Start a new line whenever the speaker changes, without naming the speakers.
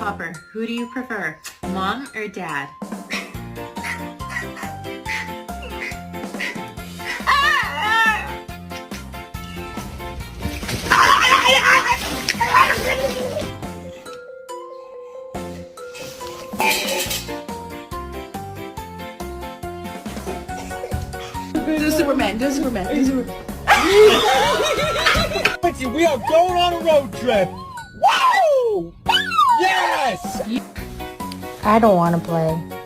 Hopper, who do you prefer, mom or dad?
Do Superman, do Superman, do Superman.
We are going on a road trip. Woo! Yes!
I don't want to play.